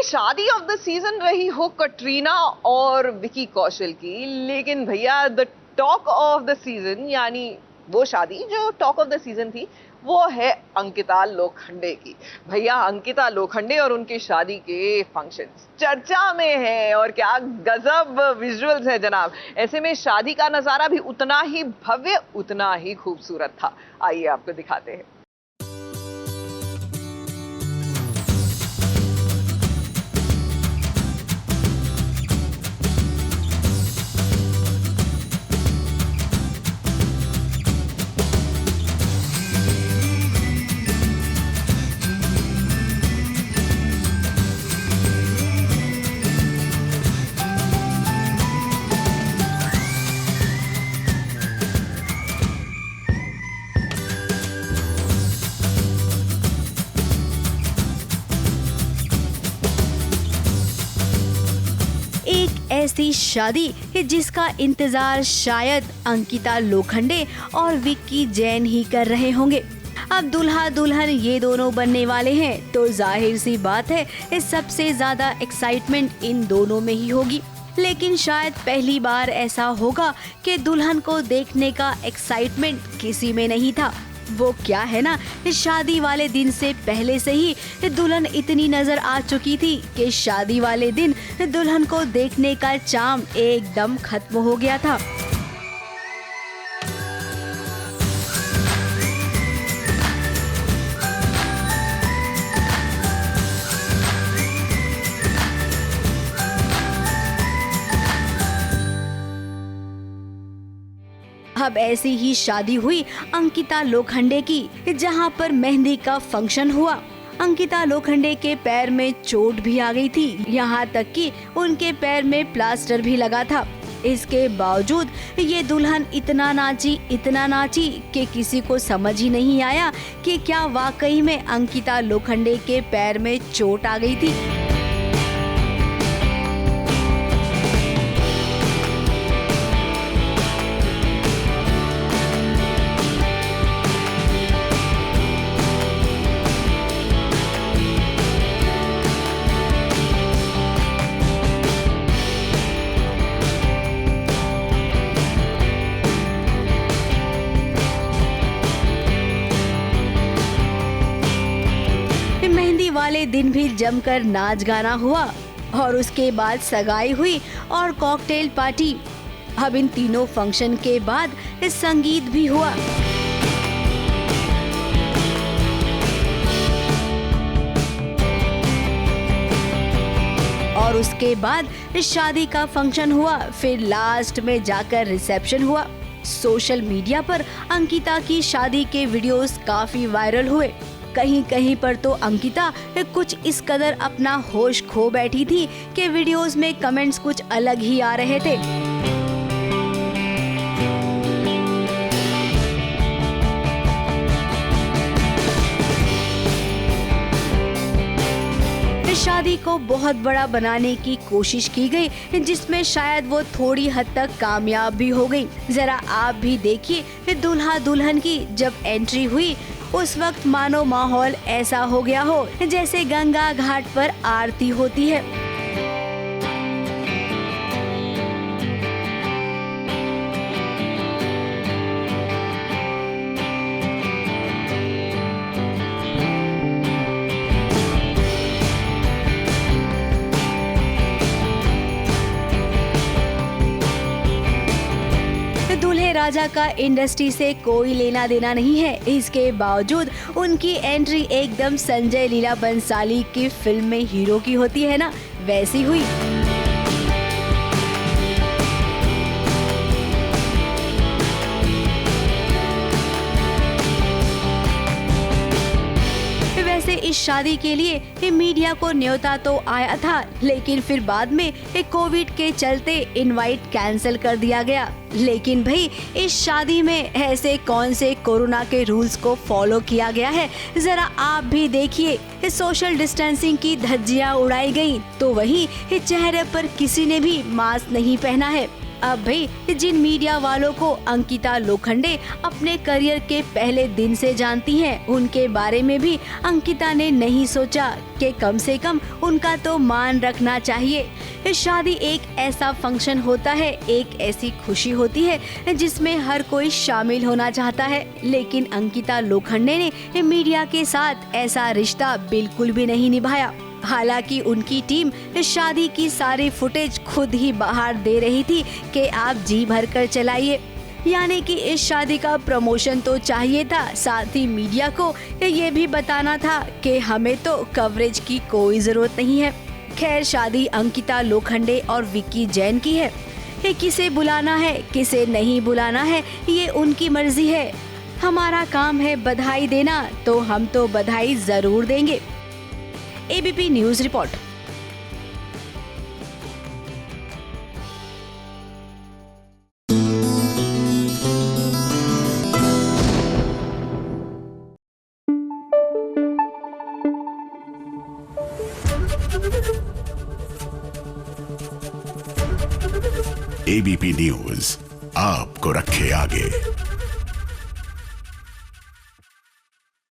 शादी of the season रही हो कटरीना और विकी कौशल की, लेकिन भैया the talk of the season यानी वो शादी जो टॉक ऑफ द सीजन थी, वो है अंकिता लोखंडे की। भैया अंकिता लोखंडे और उनकी शादी के फंक्शंस चर्चा में है और क्या गजब विजुअल्स है जनाब। ऐसे में शादी का नजारा भी उतना ही भव्य, उतना ही खूबसूरत था। आइए आपको दिखाते हैं। ऐसी शादी जिसका इंतजार शायद अंकिता लोखंडे और विक्की जैन ही कर रहे होंगे। अब दूल्हा दुल्हन ये दोनों बनने वाले हैं तो जाहिर सी बात है सबसे ज्यादा एक्साइटमेंट इन दोनों में ही होगी। लेकिन शायद पहली बार ऐसा होगा कि दुल्हन को देखने का एक्साइटमेंट किसी में नहीं था। वो क्या है ना, शादी वाले दिन से पहले से ही दुल्हन इतनी नजर आ चुकी थी कि शादी वाले दिन दुल्हन को देखने का चार्म एकदम खत्म हो गया था। अब ऐसी ही शादी हुई अंकिता लोखंडे की, जहां पर मेहंदी का फंक्शन हुआ। अंकिता लोखंडे के पैर में चोट भी आ गई थी, यहाँ तक कि उनके पैर में प्लास्टर भी लगा था। इसके बावजूद ये दुल्हन इतना नाची कि किसी को समझ ही नहीं आया कि क्या वाकई में अंकिता लोखंडे के पैर में चोट आ गई थी। मेहंदी वाले दिन भी जमकर नाच गाना हुआ और उसके बाद सगाई हुई और कॉकटेल पार्टी। अब इन तीनों फंक्शन के बाद संगीत भी हुआ। और उसके बाद शादी का फंक्शन हुआ, फिर लास्ट में जाकर रिसेप्शन हुआ। सोशल मीडिया पर अंकिता की शादी के वीडियोस काफी वायरल हुए। कहीं कहीं पर तो अंकिता कुछ इस कदर अपना होश खो बैठी थी कि वीडियोस में कमेंट्स कुछ अलग ही आ रहे थे। शादी को बहुत बड़ा बनाने की कोशिश की गई, जिसमें शायद वो थोड़ी हद तक कामयाब भी हो गई। जरा आप भी देखिए दूल्हा दुल्हन की जब एंट्री हुई, उस वक्त मानो माहौल ऐसा हो गया हो जैसे गंगा घाट पर आरती होती है। दूल्हे राजा का इंडस्ट्री से कोई लेना देना नहीं है, इसके बावजूद उनकी एंट्री एकदम संजय लीला बंसाली की फिल्म में हीरो की होती है ना, वैसी हुई। वैसे इस शादी के लिए मीडिया को न्योता तो आया था, लेकिन फिर बाद में कोविड के चलते इनवाइट कैंसिल कर दिया गया। लेकिन भाई इस शादी में ऐसे कौन से कोरोना के रूल्स को फॉलो किया गया है, जरा आप भी देखिए। सोशल डिस्टेंसिंग की धज्जियां उड़ाई गई तो वहीं चेहरे पर किसी ने भी मास्क नहीं पहना है। अब भाई जिन मीडिया वालों को अंकिता लोखंडे अपने करियर के पहले दिन से जानती हैं, उनके बारे में भी अंकिता ने नहीं सोचा कि कम से कम उनका तो मान रखना चाहिए। शादी एक ऐसा फंक्शन होता है, एक ऐसी खुशी होती है जिसमें हर कोई शामिल होना चाहता है, लेकिन अंकिता लोखंडे ने मीडिया के साथ ऐसा रिश्ता बिल्कुल भी नहीं निभाया। हालांकि उनकी टीम शादी की सारी फुटेज खुद ही बाहर दे रही थी कि आप जी भर कर चलाइए, यानी कि इस शादी का प्रमोशन तो चाहिए था, साथ ही मीडिया को ये भी बताना था कि हमें तो कवरेज की कोई जरूरत नहीं है। खैर, शादी अंकिता लोखंडे और विक्की जैन की है। किसे बुलाना है किसे नहीं बुलाना है ये उनकी मर्जी है। हमारा काम है बधाई देना, तो हम तो बधाई जरूर देंगे। ABP news report. ABP news आपको रखे आगे।